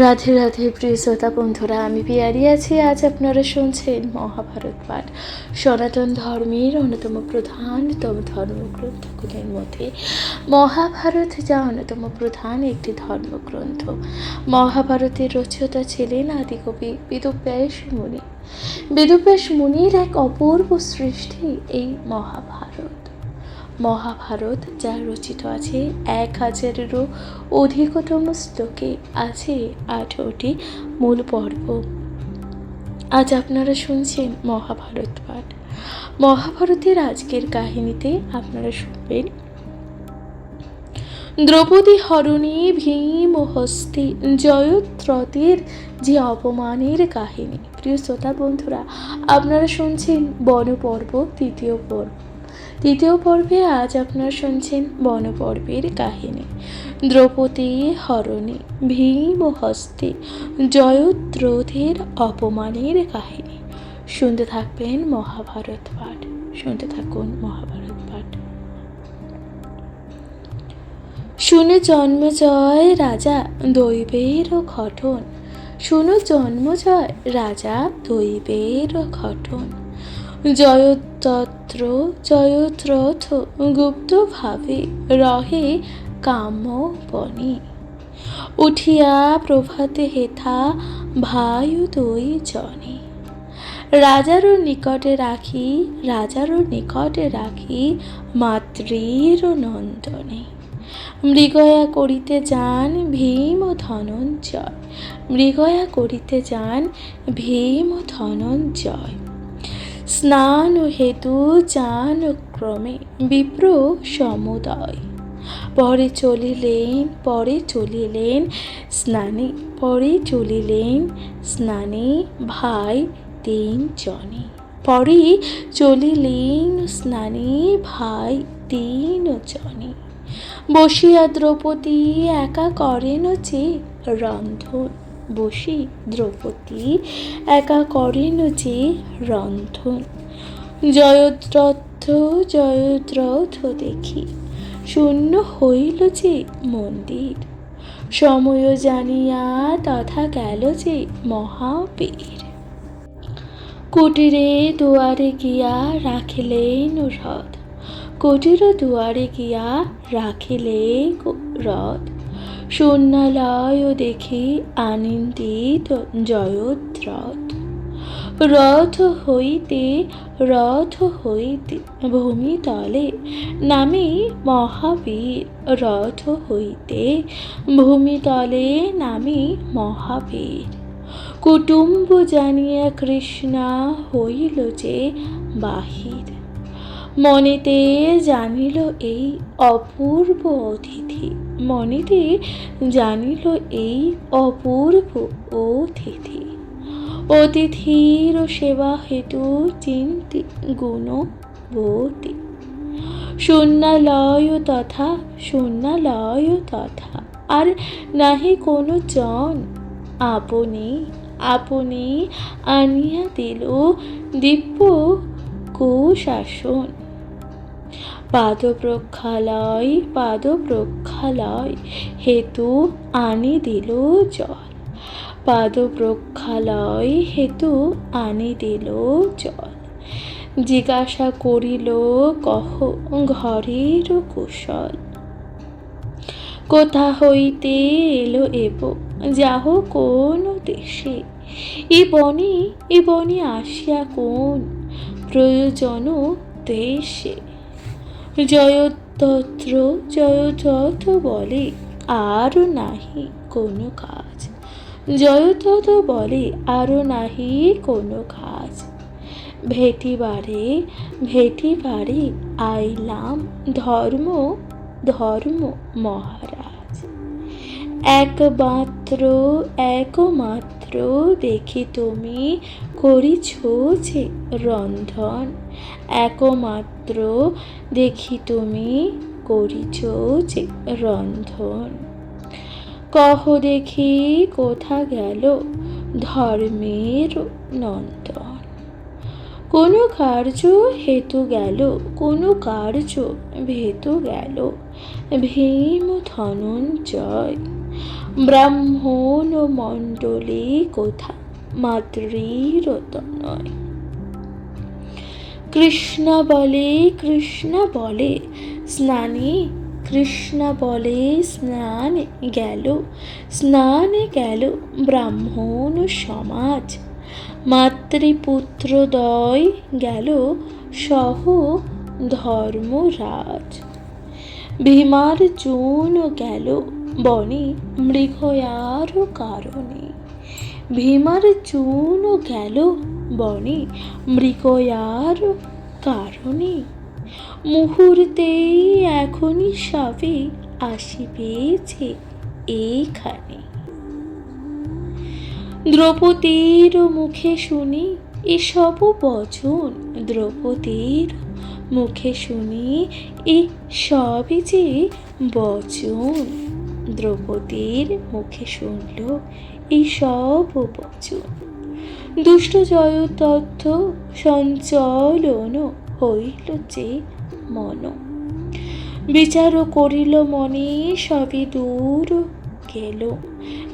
রাধে রাধে প্রিয় শ্রোতা বন্ধুরা, আমি পিয়ারি আছি। আজ আপনারা শুনছেন মহাভারত পাঠ। সনাতন ধর্মের অন্যতম প্রধানতম ধর্মগ্রন্থগুলির মধ্যে মহাভারত যা অন্যতম প্রধান একটি ধর্মগ্রন্থ। মহাভারতের রচয়িতা ছিলেন আদিকবি বেদব্যাস মুনি। বেদব্যাস মুনির এক অপূর্ব সৃষ্টি এই মহাভারত। মহাভারত যা রচিত আছে 1000-এরও অধিকতম শ্লোকে, আছে 18টি মূল পর্ব। আজ আপনারা শুনছেন মহাভারত পাঠ। মহাভারতের আজকের কাহিনীতে আপনারা শুনবেন দ্রৌপদী হরণী, ভীম ও হস্তি, জয়দ্রথের যে অপমানের কাহিনী। প্রিয় শ্রোতা বন্ধুরা, আপনারা শুনছেন বনপর্ব তৃতীয় পর্বে। আজ আপনারা শুনছেন বনপর্বের কাহিনী। দ্রৌপদী হরণী, ভীম ও হস্তি, জয়দ্রথের অপমানের কাহিনী। শুনতে থাকবেন মহাভারত পাঠ। শুনতে থাকুন মহাভারত পাঠ। শুনে জন্মজয় রাজা দৈবের ঘটন। শুনো জন্মজয় রাজা দৈবের ঘটন। জয়দ্রথ গুপ্ত ভাবে রহে কাম্য বনে। উঠিয়া প্রভাতে হেথা ভায়ু দুই জনে। রাজারও নিকটে রাখি মাতৃর নন্দনে। মৃগয়া করিতে যান ভীম ধনঞ্জয়। স্নান হেতু যান ক্রমে বিপ্র সমুদয়। পরে চলিলেন স্নানে ভাই 3 জনে। বসিয়া দ্রৌপদী একা করেন যে রন্ধন। জয়দ্রথ দেখি শূন্য হইল যে মন্দির। সময় জানিয়া তথা গেল যে মহাবীর। কুটিরে দুয়ারে গিয়া রথ। শূন্যালয় দেখি আনন্দিত জয়দ্রথ। রথ হইতে ভূমিতলে নামে মহাবীর। কুটুম্ব জানিয়া কৃষ্ণা হইল যে বাহির। মনেতে জানিল এই অপূর্ব অতিথি। অতিথির সেবা হেতু চিন্তি গুণবতী। শূন্যালয় তথা আর নাহি কোনো জন। আপনি আনিয়া দিল দিব্য কুশাসন। পাদ প্রক্ষালয় হেতু আনি দিল জল। জিজ্ঞাসা করিল কহ ঘরের কুশল। কোথা হইতে এলো যাহ কোন দেশে। এ বনে আসিয়া কোন প্রয়োজন দেশে। জয়দ্রথ বলে আর নাহি কোনো কাজ। ভেটিবারে আইলাম ধর্ম মহারাজ। একমাত্র দেখি তুমি করিছ যে রন্ধন। কহ দেখি কোথা গেল ধর্মের নন্দন। কোন কার্য ভেতু গেল ভীম ধনঞ্জয়। ব্রাহ্মণ মণ্ডলী কোথা মাতৃরত নয়। কৃষ্ণ বলে স্নানে, কৃষ্ণ বলে স্নানে গেল ব্রাহ্মণ সমাজ। মাতৃপুত্রদ্বয় গেল সহ ধর্মরাজ। ভীমার্জুন গেল বনে মৃগয়ার কারণে। ভীমার্জুন গেল বনে মৃগয়ার কারণে। মুহূর্তেই এখনই সবে আসিবেছে এইখানে। দ্রৌপদীর মুখে শুনি এসব বচন, দ্রৌপদীর মুখে শুনি এ সবই যে বচন। দ্রৌপদীর মুখে শুনল এই সব বচন। দুষ্ট জয়দ্রথ সঞ্চলন হইল যে মন। বিচার করিল মনে সবই দূর গেল,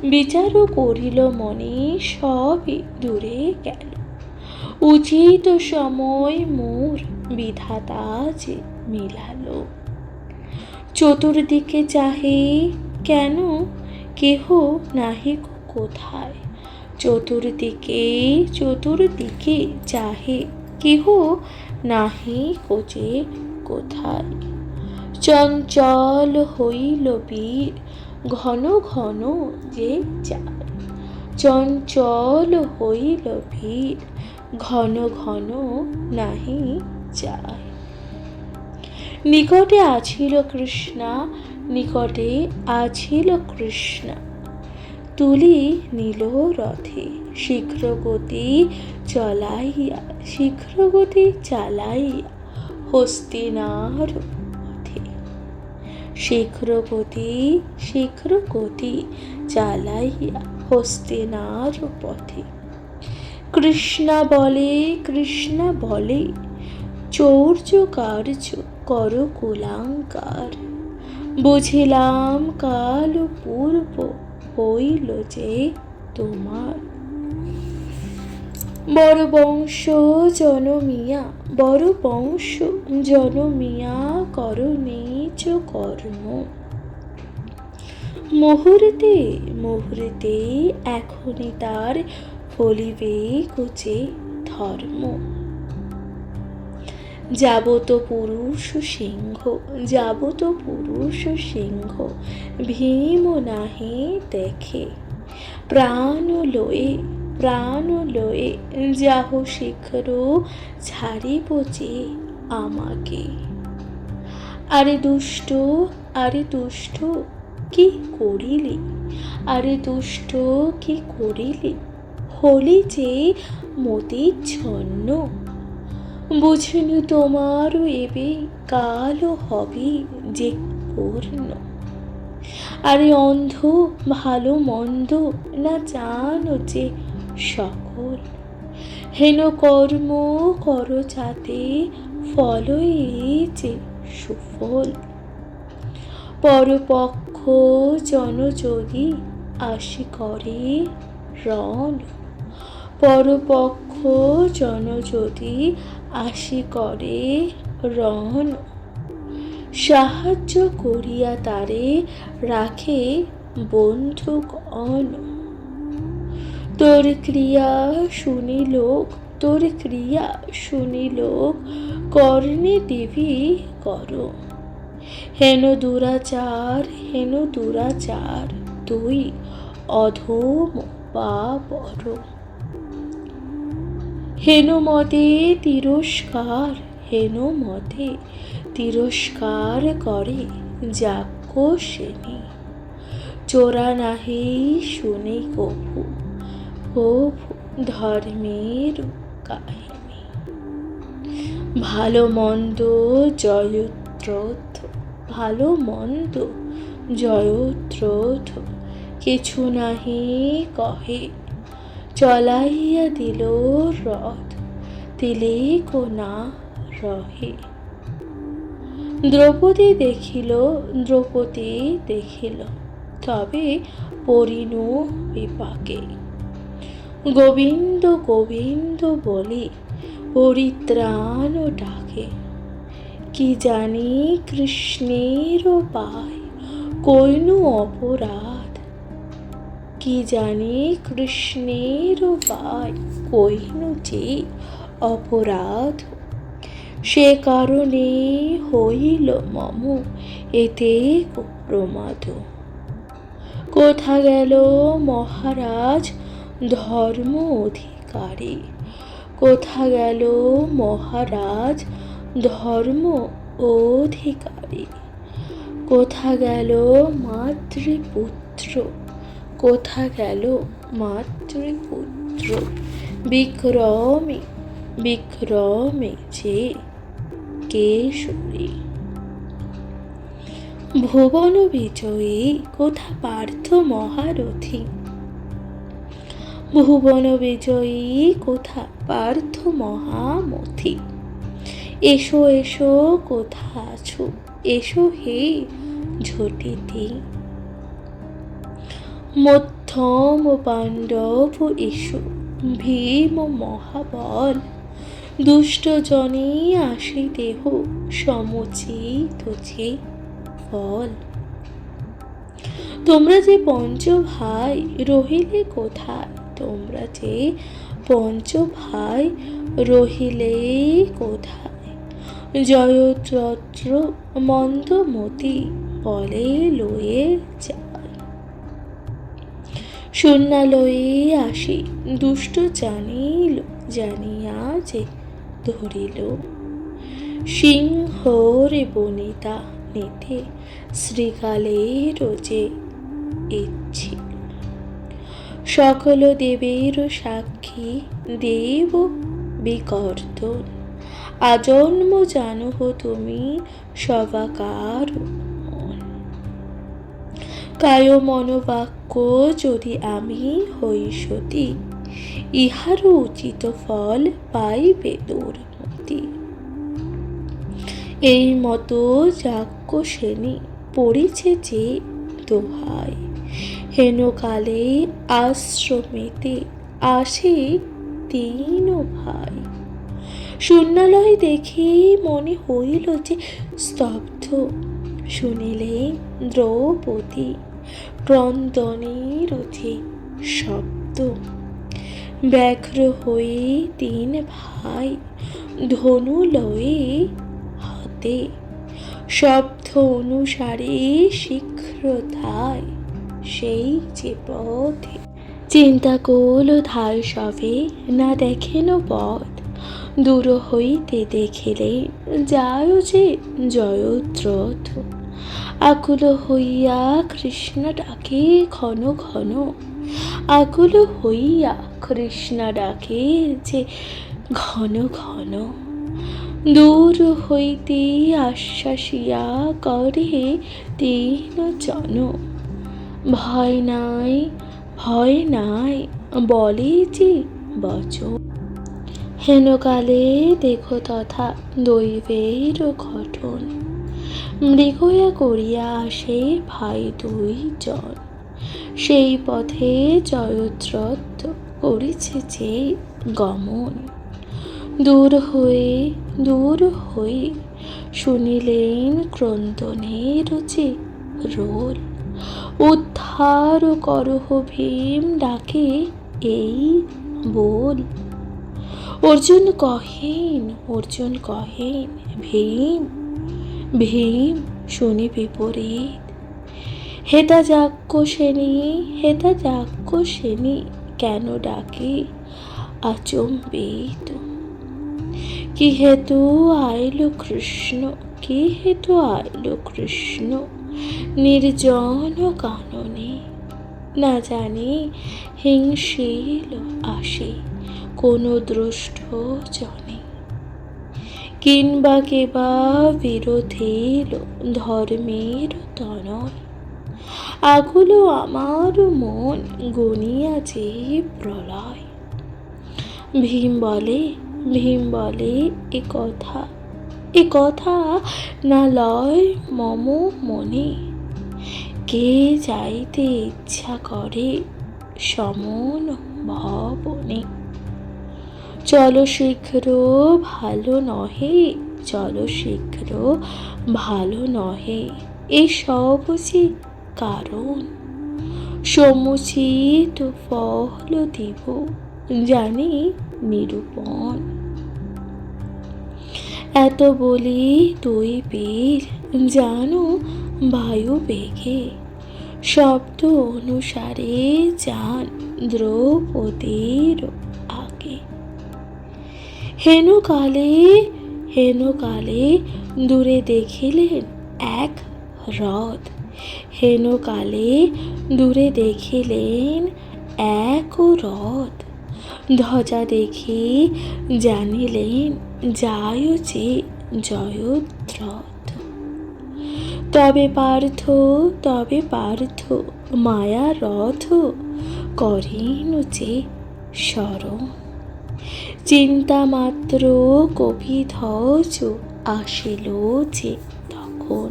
বিচার করিল মনে সবই দূরে গেল। উচিত সময় মোর বিধাতা যে মিলালো। চতুর্দিকে চাহে কেন কেহ নাহি কোথায়। চতুর্দিকে চাহে কেহ নাহি কোচে কোথায়। চঞ্চল হইল বীর ঘন ঘন যে যায়। চঞ্চল হইল বীর ঘন ঘন নাহি যায়। নিকটে আছিল কৃষ্ণা, নিকটে আছিল কৃষ্ণা, তুলি নিল রথে শীঘ্র গতি চালাইয়া হস্তিনার পথে। শীঘ্র গতি চালাইয়া হস্তিনার পথে। কৃষ্ণ বলে চৌর্য কার্য কর কুলাঙ্কার। বুঝিলাম কাল পূর্ব হইল যে তোমার। বড় বংশ জনমিয়া কর নীচ কর্ম। মুহূর্তে এখনই তার ফলিবে কুচে ধর্ম। যাবত পুরুষ সিংহ ভীম নাহি দেখে। প্রাণ লয়ে যাহ শীঘ্র ছাড়িব যে আমাকে। আরে দুষ্ট কি করিলি, আরে দুষ্ট কি করিলি, হলি যে মতিচ্ছন্ন। বুঝিনু তোমারও এবে কাল হবে যে পূর্ণ। আরে অন্ধ ভালো মন্দ না জানো যে সকল। হেন কর্ম কর যাতে ফলই যে সুফল। পরপক্ষ জন যদি আসি করে রণ। পরপক্ষ জন যদি আসি করে রণ। সাহায্য করিয়া তারে রাখে বন্ধুগণ। তোর ক্রিয়া শুনি লোক কর্ণে দিবি কর। হেন দুরাচার তুই অধম বা বড়। হেন মতে তিরস্কার করে যাজ্ঞ শ্রেণী। চোরা নাহি শুনে কভু ধর্মের কাহিনী। ভালো মন্দ জয়দ্রথ কিছু নাহি কহে। চলাইয়া দিল রথ তিলেক না রহে। দ্রৌপদী দেখিল তবে পরিণু বিপাকে। গোবিন্দ গোবিন্দ বলে পরিত্রাণ ডাকে, কি জানি কৃষ্ণের পায় কইনু অপরাধ, কি জানি কৃষ্ণের পায় কইনু যে অপরাধ। সে কারণে হইল মম এতে প্রমাদ। কোথা গেল মহারাজ ধর্ম অধিকারী, কোথা গেল মহারাজ ধর্ম অধিকারী। কোথা গেল মাতৃপুত্র, কোথা গেল মাতৃপুত্র। বিক্রমে বিক্রমে যে কেশরী। ভুবন বিজয়ী কোথা পার্থ মহারথী, ভুবন বিজয়ী কোথা পার্থ মহামথী। এসো এসো কোথা আছো, এসো হে ঝটিতি। মধ্যম পাণ্ডব এসো, ভীম মহাবল। দুষ্ট জনে আসে দেহ সমুচিত যে ফল। তোমরা যে পঞ্চ ভাই রহিলে কোথায়, তোমরা যে পঞ্চ ভাই রহিলে কোথায়। জয়দ্রথ মন্দমতি বলে লয়ে যায়, শূন্যালয়ে আসি দুষ্ট জানিল, জানিয়া যে ধরিল। সিংহর বনিতা নিতে শ্রীকালের যে ইচ্ছিল। সকল দেবের সাক্ষী দেব বিকর্তন। আজন্ম জানহ তুমি সবাকার মন। কায় মনোবাক্য যদি আমি হই সতী, ইহার উচিত ফল পাইবে দুর্মতি। এই মতো যাজ্ঞসেনী পড়িছে যে দোহাই, হেনকালে আশ্রমেতে আসে তিন ভাই। শূন্যালয় দেখি মনে হইল যে স্তব্ধ, শুনিলেন দ্রৌপদী ক্রন্দনের যে শব্দ। ব্যাঘ্র হয়ে তিন ভাই ধনু লয়ে হাতে, শব্দ অনুসারে শীঘ্রতায় সেই যে পথে। চিন্তা কোল ধায় সবে না দেখেন পথ, দূর হইতে দেখিলে যায় যে জয়দ্রথ। আকুল হইয়া কৃষ্ণ ডাকে ঘন ঘন, আকুল হইয়া কৃষ্ণ ডাকে যে ঘন ঘন। দূর হইতে আশ্বাসিয়া করে তিন জন, ভয় নাই ভয় নাই বলে যে বচন। হেনকালে দেখো তথা দৈবের ঘটন, মৃগয়া করিয়া আসে ভাই দুই জন। সেই পথে জয়দ্রথ করিছে যে গমন। দূর হয়ে শুনিলেন ক্রন্দনের যে রোল। উদ্ধার করহ ভীম ডাকে এই বল। অর্জুন কহেন ভীম ভীম শুনি বিপরীত। হেতা যাজ্ঞসেনী কেন ডাকে আচম্বিত। কি হেতু আইল কৃষ্ণ নির্জন কাননে। না জানি হিংসিল আসে কোন দ্রষ্ট জনে, কিংবা কেবা বিরোধীল ধর্মের তনয়। আগুল আমার মন গনিয়া যে প্রলয়। ভীম বলে এ কথা না লয় মম মনে। কে যাইতে ইচ্ছা করে সমন ভবনে। চলো শীঘ্র ভালো নহে, চলো শীঘ্র ভালো নহে, এসব যে কারণ। সমুচিত ফল দিব জানি নিরূপণ। এত বলি দুই বীর জানো বায়ু বেগে, শব্দ অনুসারে যান দ্রৌপদীর আগে। হেনকালে হেনকালে দূরে দেখিলেন এক হ্রদ, হেনকালে দূরে দেখিলেন এক হ্রদ। ধ্বজা দেখি জানিলেন যায় যে জয়দ্রথ। তবে পার্থ তবে পার্থ মায়া রথ করেন যে স্মরণ। চিন্তা মাত্র কপিধ্বজ আসিল যে তখন।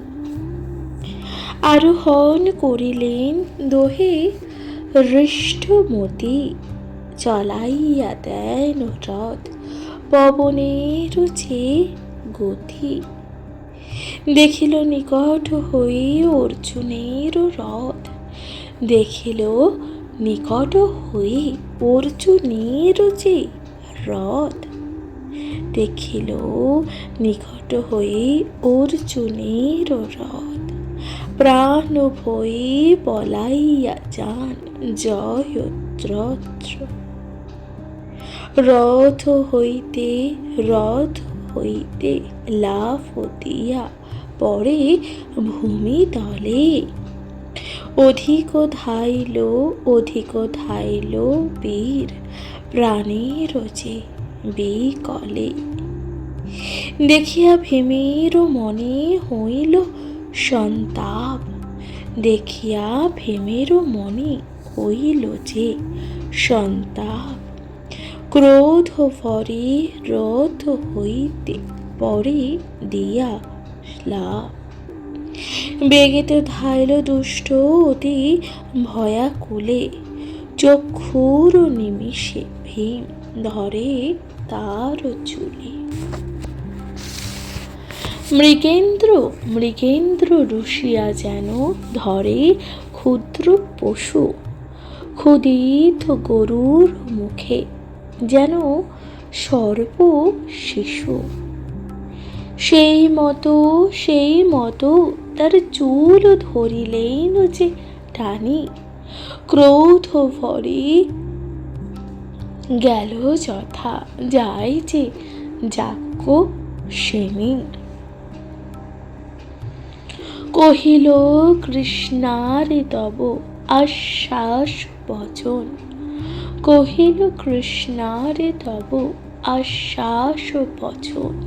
আরোহণ করিলেন দোহে হৃষ্টমতি, চলাইয়া দেন রথ পবনের যে গতি। দেখিল নিকট হই অর্জুনের রথ, দেখিল নিকট হই অর্জুনের যে রথ, দেখিল নিকট হই অর্জুনের রথ। প্রাণ ভয়ে পলাইয়া যান জয়দ্রথ। রথ হইতে লাফ দিয়া পড়ে ভূমি তলে। অধিক ধাইল বীর প্রাণের যে বিকলে। দেখিয়া ভীমের মনে হইল সন্তাপ, দেখিয়া ভীমের মনে হইল যে সন্তাপ। ক্রোধ ভরে রথ হইতে পরে দিয়া লাভ। বেগেতে ধাইল দুষ্ট অতি ভয়াকুলে, চক্ষুর নিমিষে ভীম ধরে তার চুলে। মৃগেন্দ্র রুষিয়া যেন ধরে ক্ষুদ্র পশু, ক্ষুদিত গরুর মুখে যেন সর্প শিশু। সেই মতো তার চুল ধরিলেন যে টানি। ক্রোধ ভরে গেল যথা যায় যে যাক্য সেনী। কহিল কৃষ্ণারে তব আশ্বাস বচন, কহিল কৃষ্ণারে তব আশ্বাস বচন।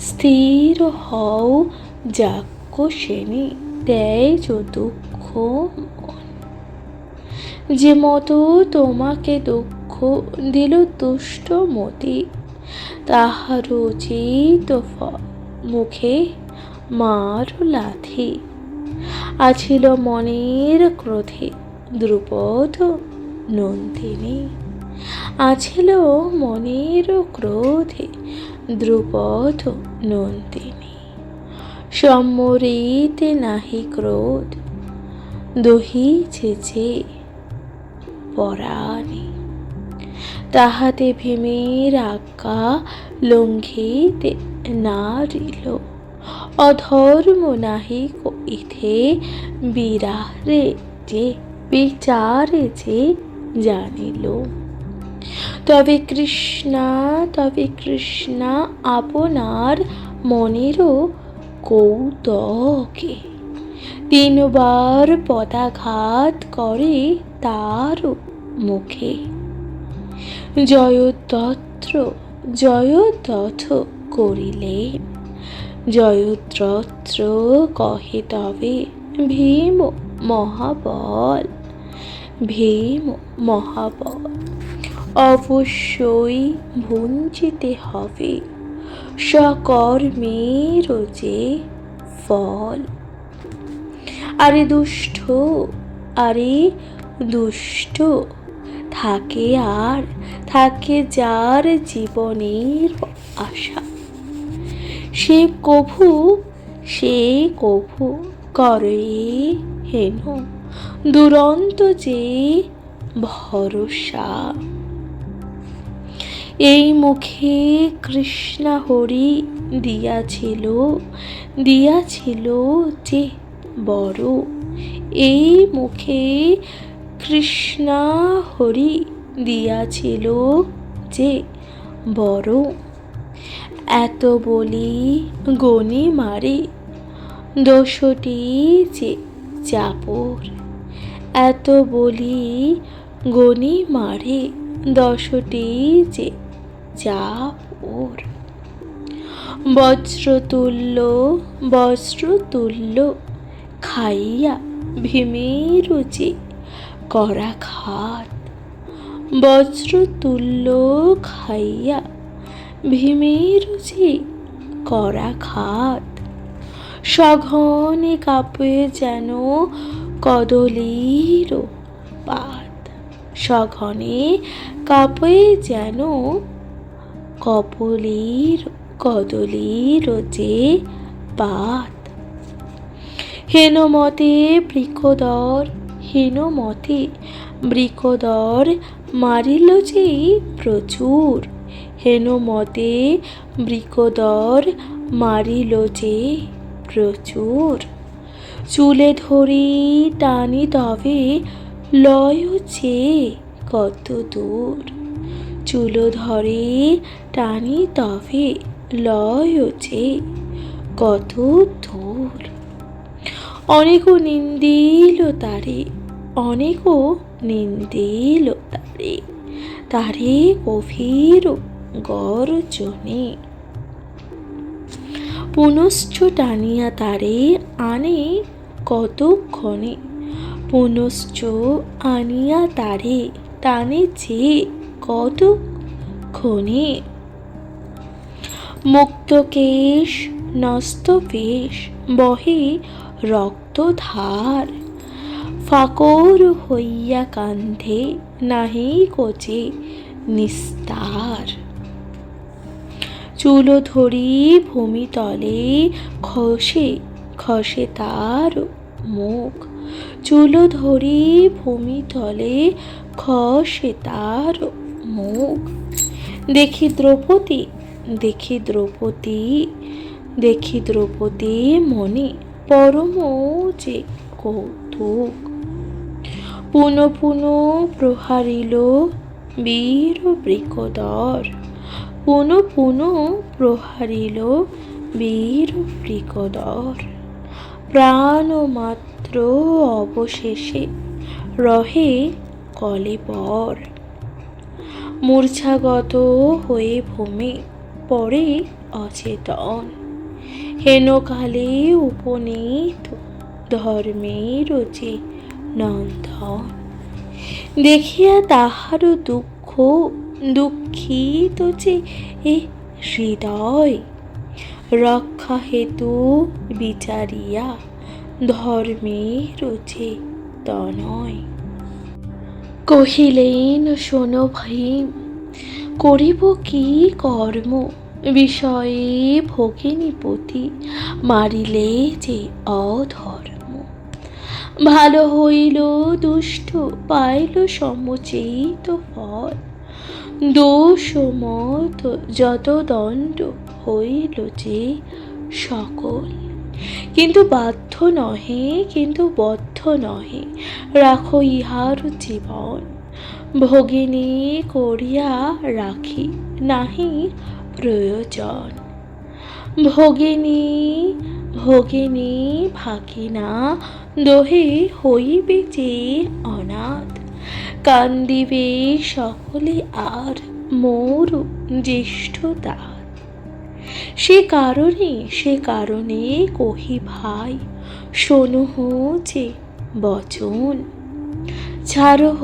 স্থির হও যাক্য সেনী তেজ দুঃখ মন। যে মতো তোমাকে দুঃখ দিল দুষ্ট মতি, তাহার উচিত মুখে মার লাথি। আছিল মনের ক্রোধে দ্রুপদ নন্দিনী, আছিল মনের ক্রোধে দ্রুপদ নন্দিনী। সম্মরিতে নাহি ক্রোধ দহিছে যে পরাণে। তাহাতে ভীমের আজ্ঞা লঙ্ঘিতে নারিল, অধর্ম নাহি কইতে বিচারে যে জানিল। তবে কৃষ্ণা আপনার মনেরও কৌতকে, তিনবার পদাঘাত করে তার মুখে। জয়দ্রথ করিলেন, জয়দ্রথ কহে তবে ভীম মহাবল, ভীম মহাবল। অবশ্যই ভুঞ্জিতে হবে সকর্মের যে ফল। আরে দুষ্ট, আরে দুষ্ট, থাকে আর থাকে যার জীবনের আশা, সে কভু সে কভু করে হেন দুরন্ত যে ভরসা। এই মুখে কৃষ্ণা হরি দিয়াছিল, দিয়াছিল যে বড়, এই মুখে কৃষ্ণা হরি দিয়াছিল যে বড়। এত বলি গনি মারে দোষটি যে চাপর, এত বলি গনি মারে দশটি যে চাপর। বজ্রতুল্য বজ্রতুল্য খাইয়া ভীমের যে করাঘাত, বজ্রতুল্য খাইয়া ভীমের যে করাঘাত। সঘনে কাঁপে যেন কদলীর পাত, সঘনে কাঁপে যেন কদলীর যে পাত। হেনমতে বৃকোদর, হেনমতে বৃকোদর মারিল যে প্রচুর, হেনমতে বৃকোদর মারিল যে প্রচুর। চুলে ধরি টানি তবে লয় যে কত দূর, চুল ধরে টানি তবে লয় যে কত দূর। অনেক নিন্দিল তারে, অনেক নিন্দিল তারে, তারে গভীর গর্জনে। পুনশ্চ টানিয়া তারে আনে কতক্ষণে, পুনশ্চ আনিয়া তারে টানে যে কতক্ষণে। মুক্ত কেশ নস্ত বেশ বহে রক্তধার, ফাঁকর হইয়া কান্ধে নাহি কোচে নিস্তার। চুল ধরি ভূমিতলে খসে খসে তার মুখ, চুল ধরি ভূমিতলে খসে তার মুখ। দেখি দ্রৌপদী, দেখি দ্রৌপদী, দেখি দ্রৌপদী মনে পরম যে কৌতুক। পুন পুন প্রহারিল বীর বৃকোদর, পুন পুন প্রহারিল বীর বৃকোদর। প্রাণ মাত্র অবশেষে রহে কলেবর, মূর্ছাগত হয়ে ভূমে পড়ে অচেতন। হেন কালে উপনীত ধর্মের যে নন্দন, দেখিয়া তাহার দুঃখ দুঃখিত যে এ হৃদয়। রক্ষা হেতু বিচারিয়া ধর্মের যে তনয়। কহিলেন শোনো ভীম, করিব কি কর্ম, বিষয়ে ভগিনীপতি মারিলে যে অধর্ম। ভালো হইল দুষ্ট পাইল সমুচিত ফল, দোষ মত যত দণ্ড হইল যে সকল। কিন্তু বাধ্য নহে, কিন্তু বদ্ধ নহে, রাখো ইহার জীবন। ভগিনী করিয়া রাখি নাহি প্রয়োজন, ভগিনী ভগিনী ভাগিনা দোহে হইবে যে অনাথ। কান্দিবে সকলে আর মোর জ্যেষ্ঠ দাঁত। সে কারণে কহি ভাই, শোনহ যে বচন। ছাড়হ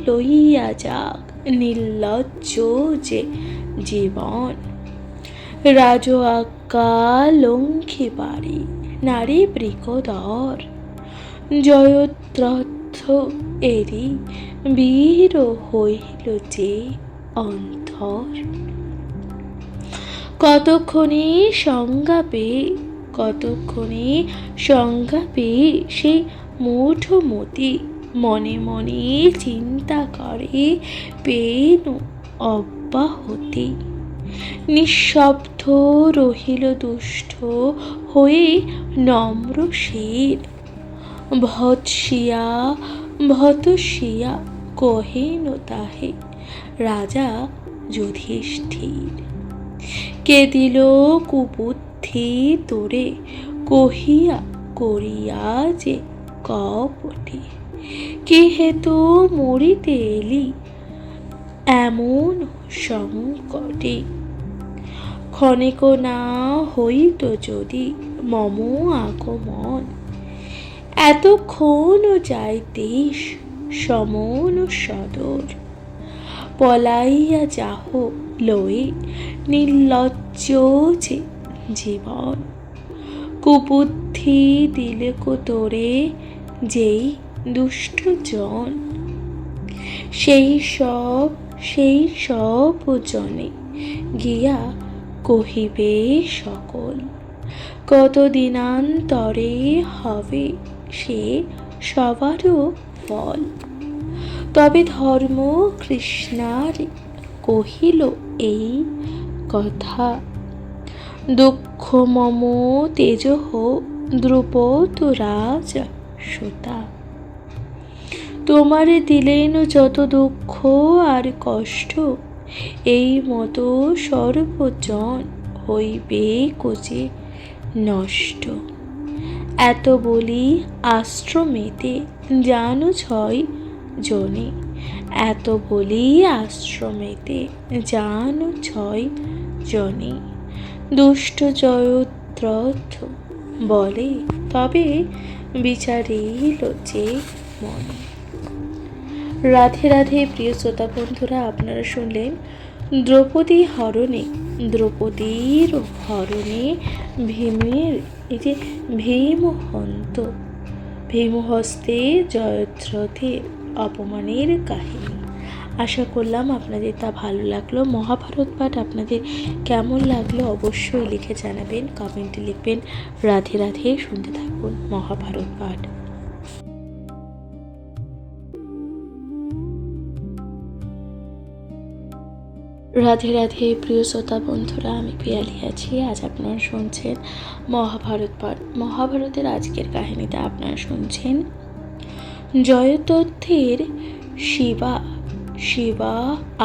লইয়া যাক নির্লজ্জ যে জীবন। রাজ আজ্ঞা লঙ্ঘিবারে নারী বৃকোদর, জয়দ্রথ এরি বীর হইল যে অন্তর। কতক্ষণে সংজ্ঞা পেয়ে, কতক্ষণে সংজ্ঞা পেয়ে সেই মূঢ়মতি মনে মনে চিন্তা করে পেনু অব্যাহতি। নিঃশব্দ রহিল দুষ্ট হয়ে নম্র শির। ভৎসিয়া ভতসিয়া কহেন তাহে রাজা যুধিষ্ঠির। কে দিল কুবুদ্ধি তোরে কহিয়া করিয়া যে কপটে। কি হেতু মরিতে এলি এমন সংকটে। ক্ষণিক না হইত যদি মম আগমন। এতক্ষণ যাইতেস সমন সদর। পলাইয়া যাহ লয়ে নির্লজ্জ যে জীবন। কুবুদ্ধি দিলে কো তোরে যেই দুষ্ট জন। সেই সব জনে গিয়া কহিবে সকল। কত দিনান্তরে হবে সে সবারও ফল। তবে ধর্ম কৃষ্ণার কহিল এই কথা। দুঃখ মম তেজহ দ্রুপদ রাজা সুতা। তোমারে দিলেন যত দুঃখ আর কষ্ট, এই মতো সর্বজন হইবে কোজে নষ্ট। এত বলি আশ্রমেতে জানু 6 জনে। এত বলি আশ্রমেতে জানু 6 জনে। দুষ্ট জয়দ্রথ বলে তবে বিচারিল যে মনে। রাধে রাধে প্রিয় শ্রোতা বন্ধুরা, আপনারা শুনলেন দ্রৌপদী হরণে, দ্রৌপদীর হরণে ভীমের এই যে ভীমহস্তে জয়দ্রথের অপমানের কাহিনী। আশা করলাম আপনাদের তা ভালো লাগলো। মহাভারত পাঠ আপনাদের কেমন লাগলো অবশ্যই লিখে জানাবেন, কমেন্টে লিখবেন। রাধে রাধে, শুনতে থাকুন মহাভারত পাঠ। রাধে রাধে প্রিয় শ্রোতা বন্ধুরা, আমি পিয়ালি আছি। আজ আপনারা শুনছেন মহাভারত পাঠ। মহাভারতের আজকের কাহিনীতে আপনারা শুনছেন জয়দ্রথের শিবা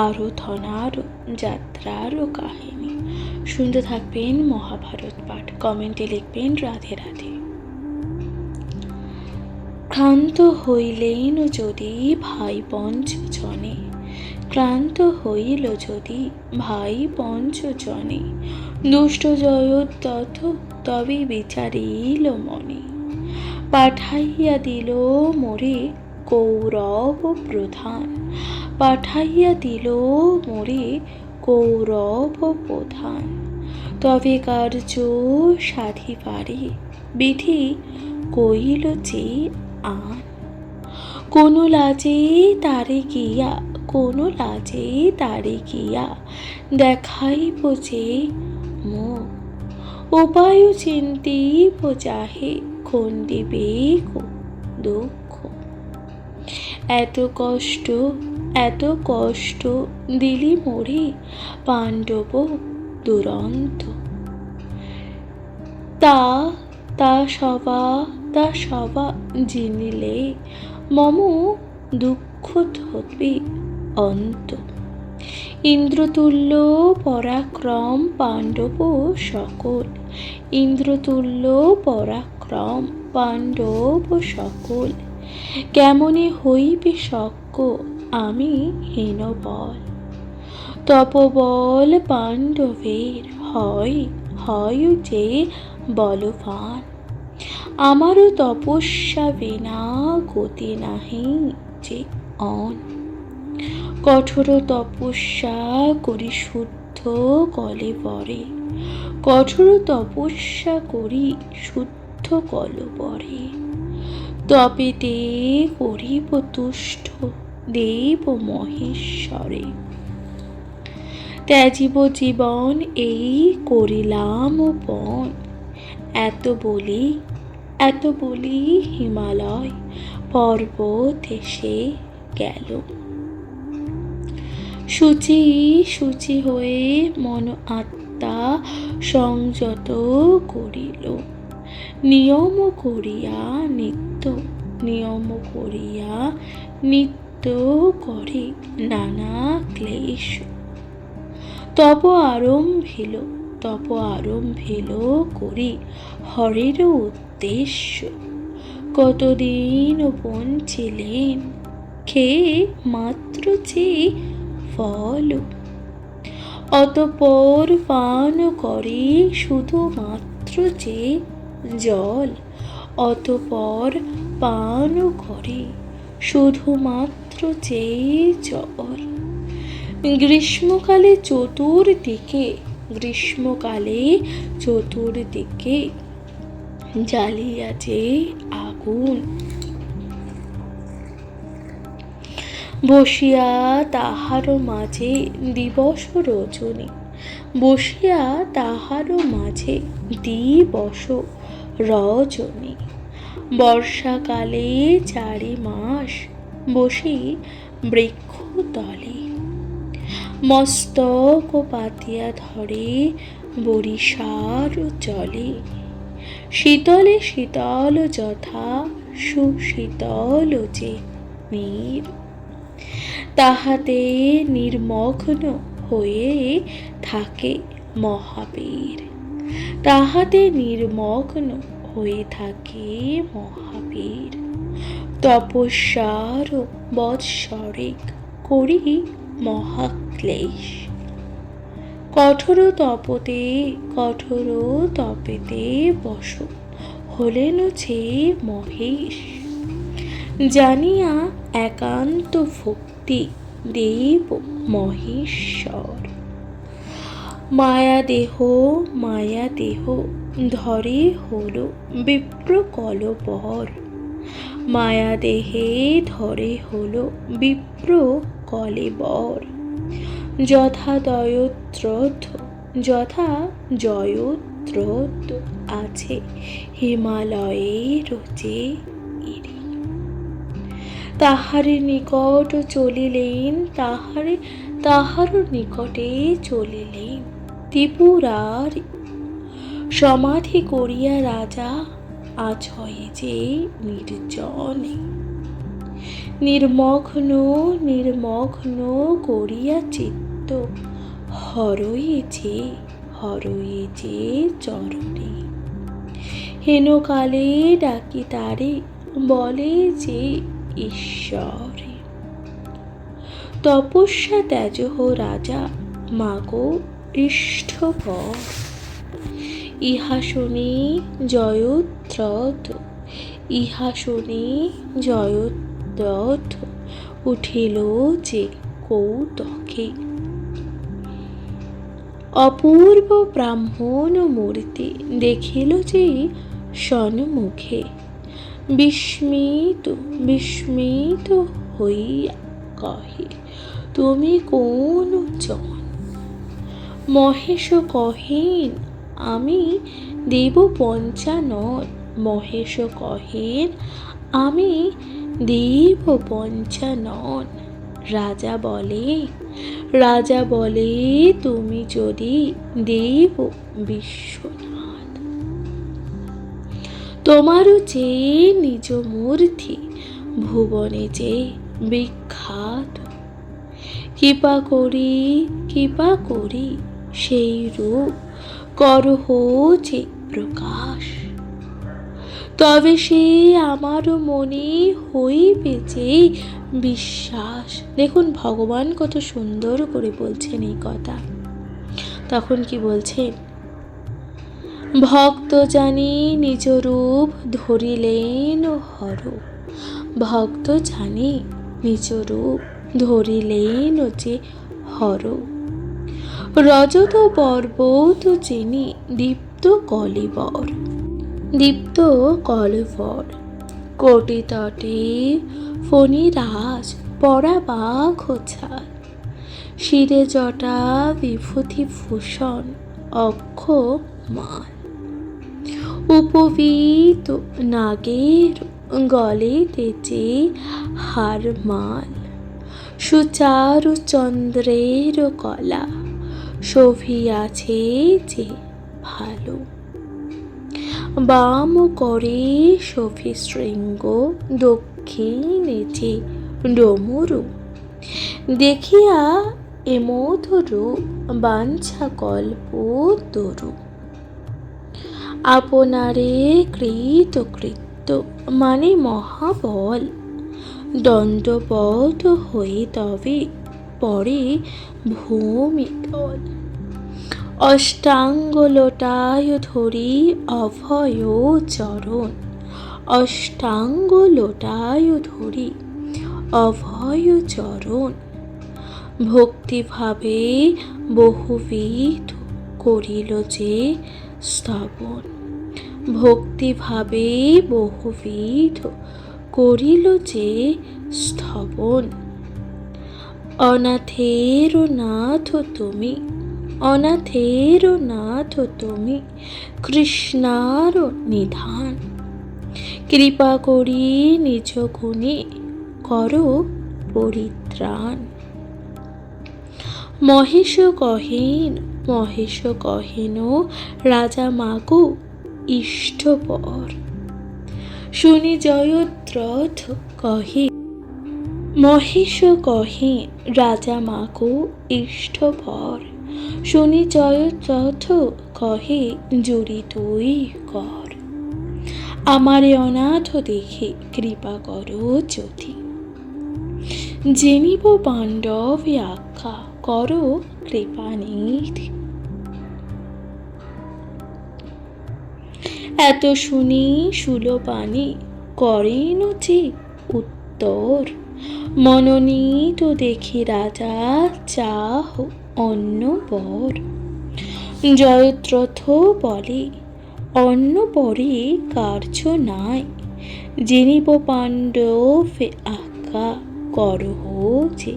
আরাধনার যাত্রার কাহিনী। শুনতে থাকবেন মহাভারত পাঠ, কমেন্টে লিখবেন রাধে রাধে। ক্লান্ত হইলেন যদি ভাই পঞ্চজনে, ক্লান্ত হইল যদি ভাই পঞ্চজনে। দুষ্ট জয়দ্রথ তবে বিচারিল মনে। পাঠাইয়া দিল মোরে কৌরব প্রধান, পাঠাইয়া দিল মোরে কৌরব প্রধান। তবে কার্য সাধিবারে বিধি কইল যে আন। কোন লাজে তারে গিয়া, কোন লাজে তারে গিয়া দেখাইব যে মুখ। উপায় চিন্তিব যাহে খণ্ডিবে দুঃখ। এত কষ্ট দিলি মোরে পাণ্ডব দুরন্ত। তা সবা জিনিলে মম দুঃখ হবে অন্ত। ইন্দ্রতুল্য পরাক্রম পাণ্ডব সকল, ইন্দ্রতুল্য পরাক্রম পাণ্ডব সকল। কেমনে হইবে শক্য আমি হীন বল। তপবল পাণ্ডবের হয় যে বলবান। আমারও তপস্যা বিনা গতি নাহি যে অন। কঠোর তপস্যা করি শুদ্ধ কলেবরে, কঠোর তপস্যা করি শুদ্ধ কলেবরে। তপেতে করিব তুষ্ট দেব মহেশ্বরে। ত্যাজিব জীবন এই করিলাম পণ, এত বলি হিমালয় পর্বত এসে গেল। শুচি শুচি হয়ে মন আত্মা সংযত করিল, নিয়ম করিয়া নিত্য করে নানা ক্লেশ। তপ আরম্ভিল করি হরের উদ্দেশ্য, কতদিন বঞ্চিলেন খেয়ে মাত্র চেয়ে ফল। অতঃপর পান করে শুধুমাত্র যে জল, অতঃপর পান করে শুধুমাত্র যে জল। গ্রীষ্মকালে চতুর্দিকে জ্বালিয়াছে আগুন, বসিয়া তাহার মাঝে দিবস রজনী, বর্ষাকালে 4 মাস বসি বৃক্ষ তলে, মস্তক পাতিয়া ধরে বরিশার জলে। শীতলে শীতল যথা সুশীতল যে নীর, তাহাতে নির্মগ্ন হয়ে থাকে মহাবীর, তপস্যার বৎসরেক করি মহাক্লেশ। কঠোর তপেতে বশ হলেন যে মহেশ, জানিয়া একান্ত ভক্তি দেব মহেশ্বর। মায়া দেহ ধরে হল বিপ্র কলেবর, যথা জয়দ্রথ আছে হিমালয়ের যে গিরি। তাহার নিকটে চলিলেন ত্রিপুরার সমাধি করিয়া রাজা আছয়ে যে নির্জনে। নির্মগ্ন করিয়া চিত্ত হরয়ে যে চরণে। হেনকালে ডাকি তারে বলে যে ঈশ্বরে। তপস্যা ত্যাজহ রাজা মাগো ইষ্ঠবর, ইহা শুনি জয়দ্রথ উঠিল যে কৌতকে। অপূর্ব ব্রাহ্মণ মূর্তি দেখিল যে সন্মুখে, বিস্মিত হইয়া কহে তুমি কোন জন? মহেশ কহেন আমি দেব পঞ্চানন। রাজা বলে তুমি যদি দেব বিশ্বনাথ, তোমারও যে নিজ মূর্তি ভুবনে যে বিখ্যাত। কৃপা করি সেই রূপ করহ যে প্রকাশ, তবে সে আমার মনে হইবে যে বিশ্বাস। দেখুন ভগবান কত সুন্দর করে বলছেন এই কথা। তখন কি বলছেন? ভক্ত জানি নিজ রূপ ধরিলেন হর, যে হর। রজত পর্বত চিনি দীপ্ত কলেবর, কোটি তটে ফণিরাজ পরাবা খোঁচাল, শিরে জটা বিভূতি ভূষণ অক্ষ মাল, উপবীত নাগের গলে তেজে হার মাল, সুচারু চন্দ্রের কলা শোভিয়াছে যে ভালো, বাম করে শোভি শৃঙ্গ দক্ষিণে যে ডমরু, দেখিয়া এ মধুরু বাঞ্ছা কল্প তরু, আপনারে কৃত কৃত্য মানে মহাবল, দণ্ডবধ হয়ে তবে পরে ভূমিতল, অষ্টাঙ্গ লোটায় ধরি অভয় চরণ, অষ্টাঙ্গ লোটায় ধরি অভয় চরণ, ভক্তিভাবে বহুবিধ করিল যে স্তবন, ভক্তিভাবে বহুবিধ করিল যে স্তবন, অনাথের নাথ তুমি, অনাথের নাথ তুমি, কৃষ্ণার নিধান, কৃপা করি নিজ গুণে করো পরিত্রাণ। মহেশ কহেন, মহেশ কহেন রাজা মাগো ইষ্টপর, শুনি জয়দ্রথ কহে, মহেশ কহেন রাজা মাগো ইষ্টপর, শুনি জয়দ্রথ কহে জুড়ি তুই কর, আমারে অনাথ দেখে কৃপা করো যদি, জেনিব পাণ্ডবে আজ্ঞা করো কৃপানিধি। এত শুনি শূলপাণি করেন যে উত্তর, মনোনীত দেখি রাজা চাহ অন্য বর, জয়দ্রথ বলে অন্য পরে কার্য নাই, জেনিব পাণ্ডবে আজ্ঞা করহ যে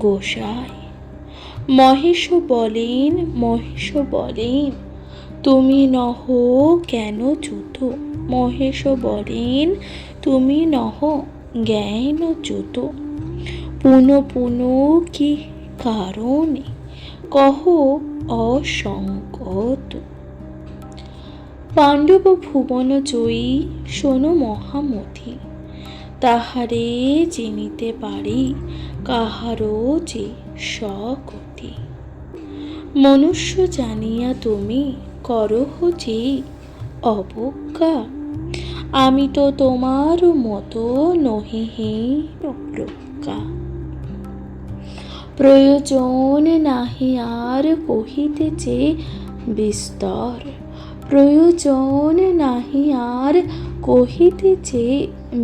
গোসাই। মহেশ বলেন, মহেশ বলেন তুমি নহ কেন চ্যুত, মহেশ বলেন তুমি নহ জ্ঞান চ্যুত, পুন পুন কি কারণে কহ অসংকত, পাণ্ডব ভুবন জয়ী শোনো মহামতি, তাহারে চিনিতে পারি কাহারও যে সকতি, মনুষ্য জানিয়া তুমি করহ যে অবজ্ঞা, আমি তো তোমার মতো নহি হীন প্রজ্ঞা, প্রয়োজন নাহি আর কহিতে যে বিস্তর, প্রয়োজন নাহি আর কহিতে যে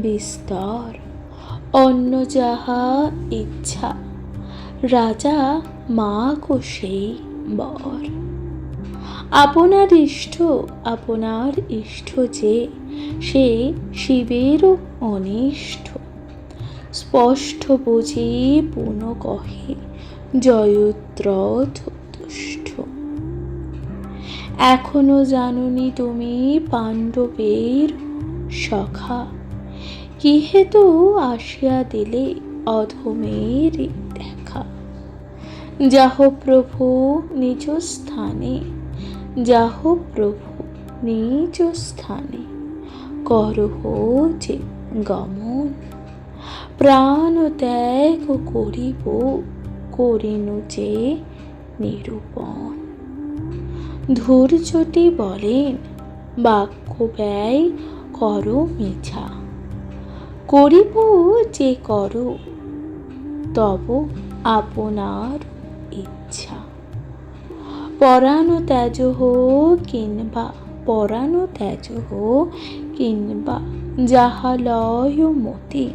বিস্তর, অন্য যাহা ইচ্ছা রাজা মাগো সেই বর, আপনার ইষ্ট, আপনার ইষ্ট যে সে শিবেরও অনিষ্ট, স্পষ্ট বুঝি পুন কহে জয়দ্রথ তুষ্ট, এখনো জানুনি তুমি পাণ্ডবের সখা, কি হেতু আসিয়া দিলে অধমের দেখা, যাহ প্রভু নিজ স্থানে, যাহ প্রভু নিজ স্থানে করহ যে গমন, প্রাণ ত্যাগ করিব করিনু যে নিরূপণ, ধৈর্যটি বলেন বাক্য ব্যয় করো মিছা, করিব যে করো তব আপনার ইচ্ছা, পরাণ ত্যাজ কিংবা পরাণ ত্যাজ কিংবা যাহা লয় মতি,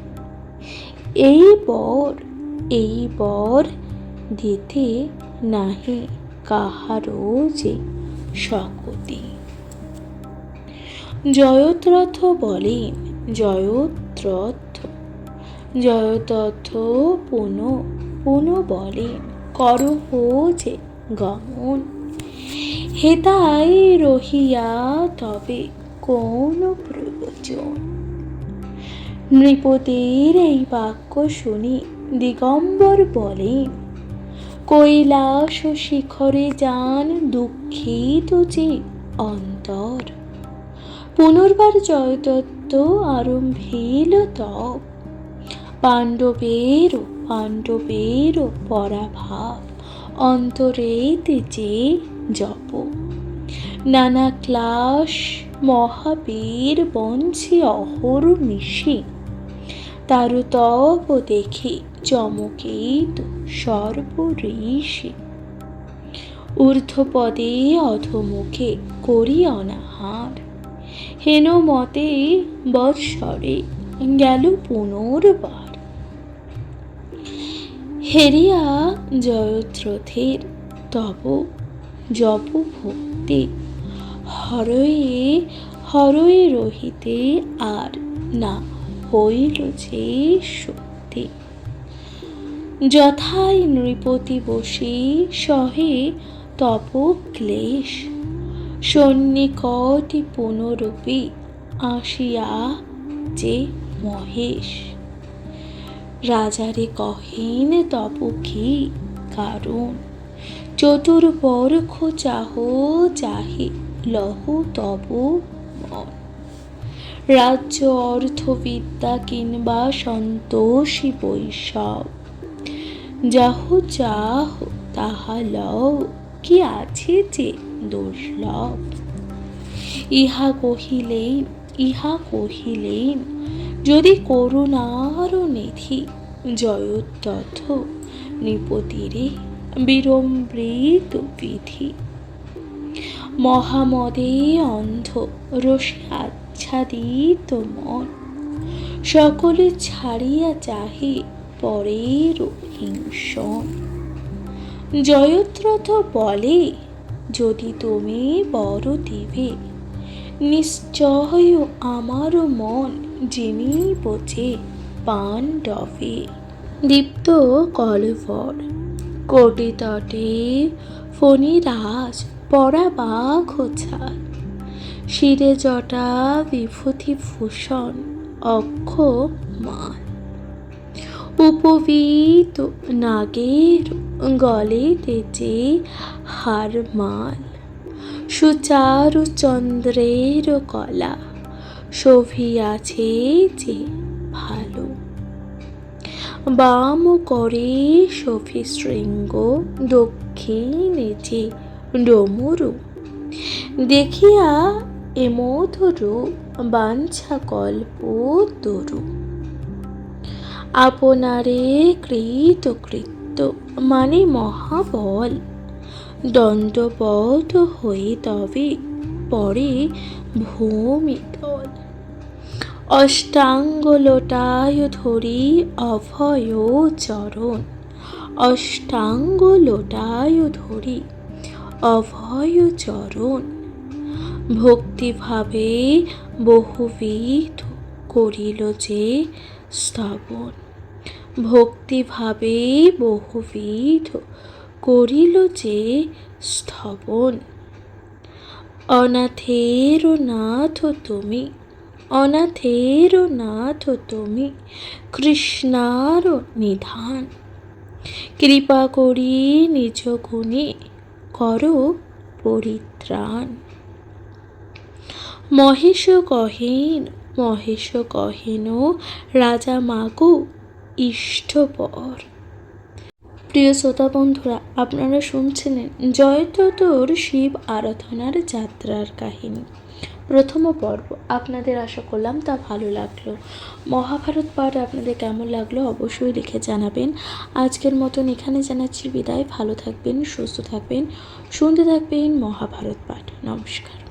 এই বর দিতে নাহি কাহারও যে শকতি। জয়দ্রথ বলেন জয়দ্রথ। জয়দ্রথ পুনঃ পুনঃ বলেন, করহ যে গমন। হেতাই রহিয়া তবে কোন প্রয়োজন। নৃপতির এই বাক্য শুনি দিগম্বর বলেন, কৈলাস শিখরে যান দুঃখিত যে অন্তর। পুনর্বার জয়দত্ত আরম্ভিল তপ। পাণ্ডবের পরাভাব অন্তরেতে যে জপ। নানা ক্লাস মহাবীর বঞ্চে অহর্নিশি। তারু তপ দেখি চমকিত সর্ব ঋষি। ঊর্ধ্বপদে অধোমুখে করি অনাহার। হেন মতে বৎসরে গেল পুনর্বার। হেরিয়া জয়দ্রথের তব জপ ভক্তি। হরয়ে হরয়ে রহিতে আর না হইল যে সত্যি। যথাই নৃপতি বসে সহে তপ ক্লেশ। সন্নিকটে পুনরূপী আসিয়া যে মহেশ। রাজারে কহেন তপ কি কারণ। চতুর্বর্ষ চাহে লহ তব মন। রাজ্য অর্থ বিদ্যা কিংবা সন্তোষী বৈষব। যাহ যাহ তাহা লও, কি আছে যে দুর্লভ। ইহা কহিলেন যদি করুণার নিধি। জয়দ্রথ নৃপতিরে বিড়ম্বিত বিধি। মহামদে অন্ধ রসে আচ্ছাদিত মন। সকলে ছাড়িয়া চাহে পরের হিংসন। জয়দ্রথ বলে, যদি তুমি বর দিবে, নিশ্চয় আমার মন জিনিব যে পাণ্ডবে। দীপ্ত কলবর কোটি তটে ফণিরাজ পরা বাঘ ছাল। শিরে জটা বিভূতি ভূষণ অক্ষ মাল। উপবীত নাগের গলে তেজে হার মাল। সুচারু চন্দ্রের কলা শোভিয়াছে যে ভালো। বাম করে শোভে শৃঙ্গ, দক্ষিণে যে ডমরু। দেখিয়া এমধুরু বাঞ্ছা কল্প তরু। আপনারে কৃতকৃত্য মানে মহাবল। দণ্ডবধ হয়ে তবে পরে ভূমিতল। অষ্টাঙ্গ লোটায় ধরি অভয় চরণ। অষ্টাঙ্গ লোটায় ধরি অভয় চরণ। ভক্তিভাবে বহুবিধ করিল যে স্তবন। ভক্তিভাবে বহুবিধ করিল যে স্তবন। অনাথের নাথ তুমি, অনাথের নাথ তুমি, কৃষ্ণার নিধান। কৃপা করি নিজ গুণে করো পরিত্রাণ। মহেশ কহেন রাজা মাগো ইষ্টপর। প্রিয় শ্রোতা বন্ধুরা, আপনারা শুনছিলেন জয়দ্রথর শিব আরাধনার যাত্রার কাহিনী প্রথম পর্ব। আপনাদের আশা করলাম তা ভালো লাগলো। মহাভারত পাঠ আপনাদের কেমন লাগলো অবশ্যই লিখে জানাবেন। আজকের মতন এখানে জানাচ্ছি বিদায়। ভালো থাকবেন, সুস্থ থাকবেন, শুনতে থাকবেন মহাভারত পাঠ। নমস্কার।